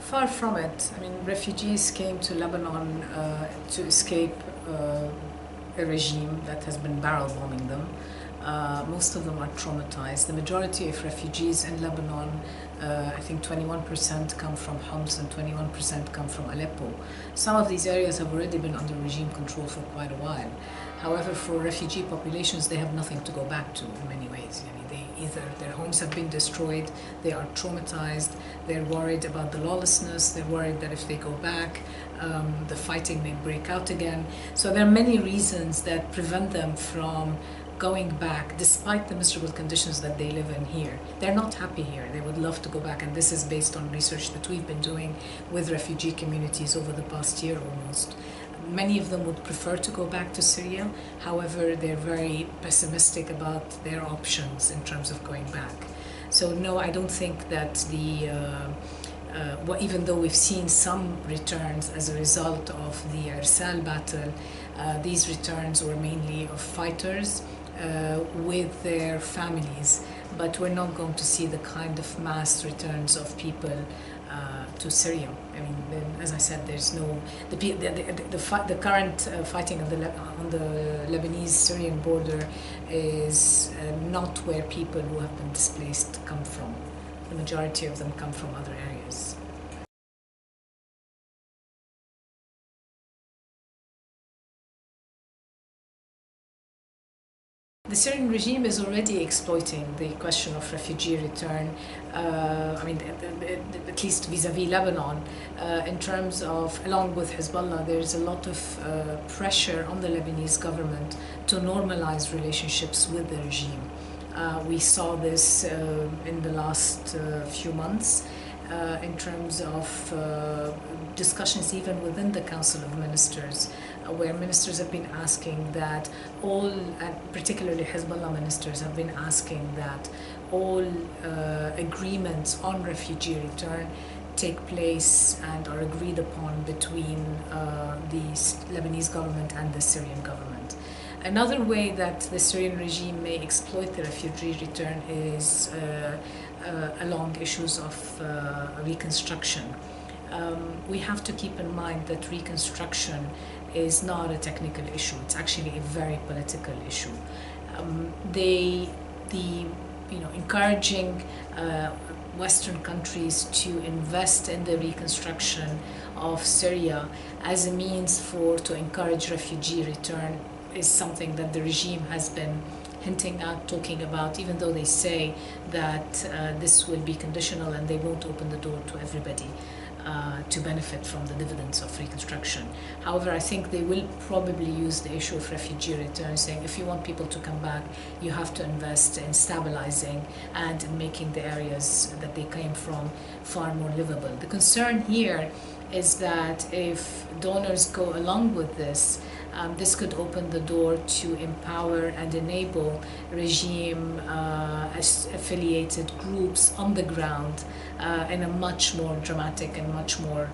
Far from it. I mean, refugees came to Lebanon to escape a regime that has been barrel bombing them. Most of them are traumatized. The majority of refugees in Lebanon, I think 21% come from Homs and 21% come from Aleppo. Some of these areas have already been under regime control for quite a while. However, for refugee populations, they have nothing to go back to in many ways. I mean, either their homes have been destroyed, they are traumatized, they're worried about the lawlessness, they're worried that if they go back, the fighting may break out again. So there are many reasons that prevent them from going back despite the miserable conditions that they live in here. They're not happy here. They would love to go back, and this is based on research that we've been doing with refugee communities over the past year almost. Many of them would prefer to go back to Syria. However, they're very pessimistic about their options in terms of going back. So no, I don't think that even though we've seen some returns as a result of the Irsal battle, these returns were mainly of fighters with their families, but we're not going to see the kind of mass returns of people to Syria. I mean, as I said, there's no the current fighting on the Lebanese-Syrian border is not where people who have been displaced come from. The majority of them come from other areas. The Syrian regime is already exploiting the question of refugee return, I mean, at least vis-à-vis Lebanon, in terms of, along with Hezbollah, there's a lot of pressure on the Lebanese government to normalize relationships with the regime. We saw this in the last few months in terms of discussions even within the Council of Ministers, where ministers have been asking that all, and particularly Hezbollah ministers, have been asking that all agreements on refugee return take place and are agreed upon between the Lebanese government and the Syrian government. Another way that the Syrian regime may exploit the refugee return is along issues of reconstruction. We have to keep in mind that reconstruction is not a technical issue. It's actually a very political issue. Encouraging Western countries to invest in the reconstruction of Syria as a means to encourage refugee return is something that the regime has been hinting at, talking about, even though they say that this will be conditional and they won't open the door to everybody to benefit from the dividends of reconstruction. However, I think they will probably use the issue of refugee return, saying if you want people to come back, you have to invest in stabilizing and in making the areas that they came from far more livable. The concern here is that if donors go along with this, this could open the door to empower and enable regime affiliated groups on the ground in a much more dramatic and much more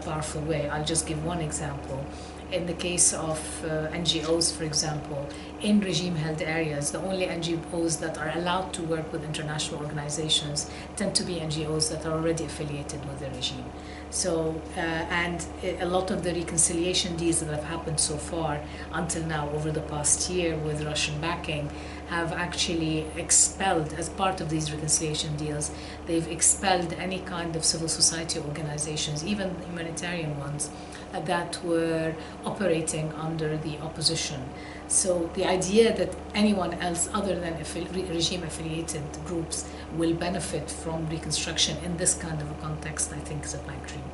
powerful way. I'll just give one example. In the case of NGOs, for example, in regime-held areas, the only NGOs that are allowed to work with international organizations tend to be NGOs that are already affiliated with the regime. So, and a lot of the reconciliation deals that have happened so far until now over the past year with Russian backing have actually expelled, as part of these reconciliation deals, they've expelled any kind of civil society organizations, even humanitarian ones, that were operating under the opposition. So the idea that anyone else other than regime-affiliated groups will benefit from reconstruction in this kind of a context, I think, is a pipe dream.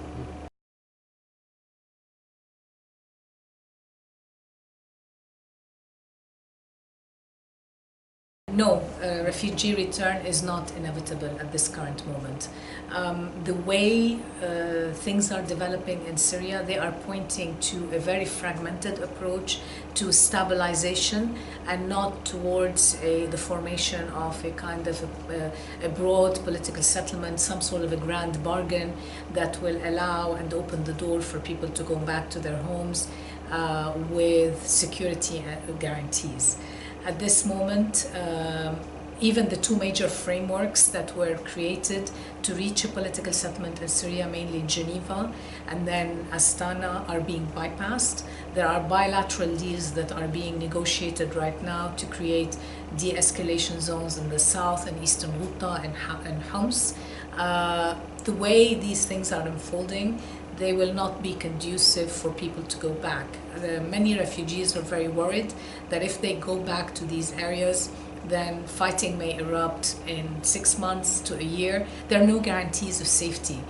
No, refugee return is not inevitable at this current moment. The way things are developing in Syria, they are pointing to a very fragmented approach to stabilization and not towards the formation of a kind of a broad political settlement, some sort of a grand bargain that will allow and open the door for people to go back to their homes with security guarantees. At this moment, even the two major frameworks that were created to reach a political settlement in Syria, mainly Geneva and then Astana, are being bypassed. There are bilateral deals that are being negotiated right now to create de-escalation zones in the south and eastern Ghouta and Homs. The way these things are unfolding, they will not be conducive for people to go back. Many refugees are very worried that if they go back to these areas, then fighting may erupt in 6 months to a year. There are no guarantees of safety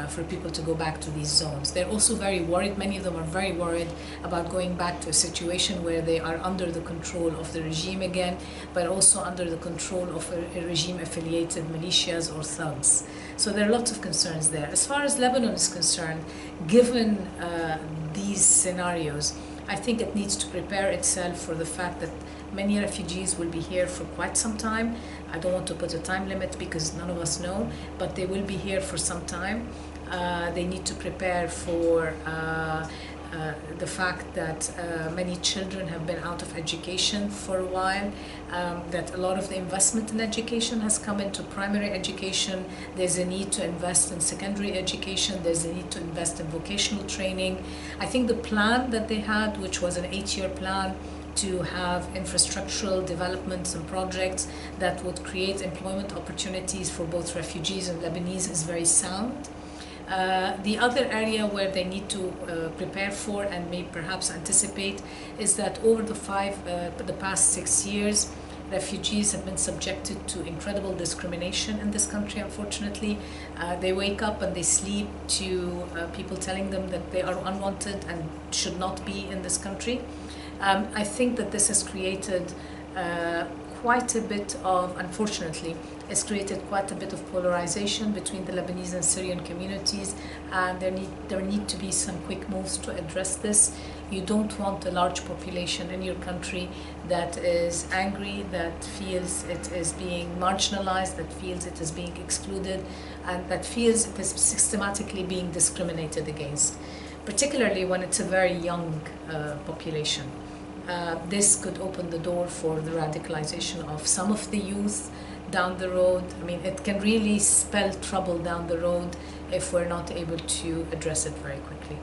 for people to go back to these zones. They're also very worried, many of them are very worried about going back to a situation where they are under the control of the regime again, but also under the control of a regime-affiliated militias or thugs. So there are lots of concerns there. As far as Lebanon is concerned, given these scenarios, I think it needs to prepare itself for the fact that many refugees will be here for quite some time. I don't want to put a time limit because none of us know, but they will be here for some time. They need to prepare for the fact that many children have been out of education for a while, that a lot of the investment in education has come into primary education. There's a need to invest in secondary education. There's a need to invest in vocational training. I think the plan that they had, which was an 8-year plan, to have infrastructural developments and projects that would create employment opportunities for both refugees and Lebanese, is very sound. The other area where they need to prepare for and may perhaps anticipate is that over the past 6 years, refugees have been subjected to incredible discrimination in this country, unfortunately. They wake up and they sleep to people telling them that they are unwanted and should not be in this country. I think that this has created quite a bit of, unfortunately, it's created quite a bit of polarization between the Lebanese and Syrian communities, and there need to be some quick moves to address this. You don't want a large population in your country that is angry, that feels it is being marginalized, that feels it is being excluded, and that feels it is systematically being discriminated against, particularly when it's a very young population. This could open the door for the radicalization of some of the youth down the road. I mean, it can really spell trouble down the road if we're not able to address it very quickly.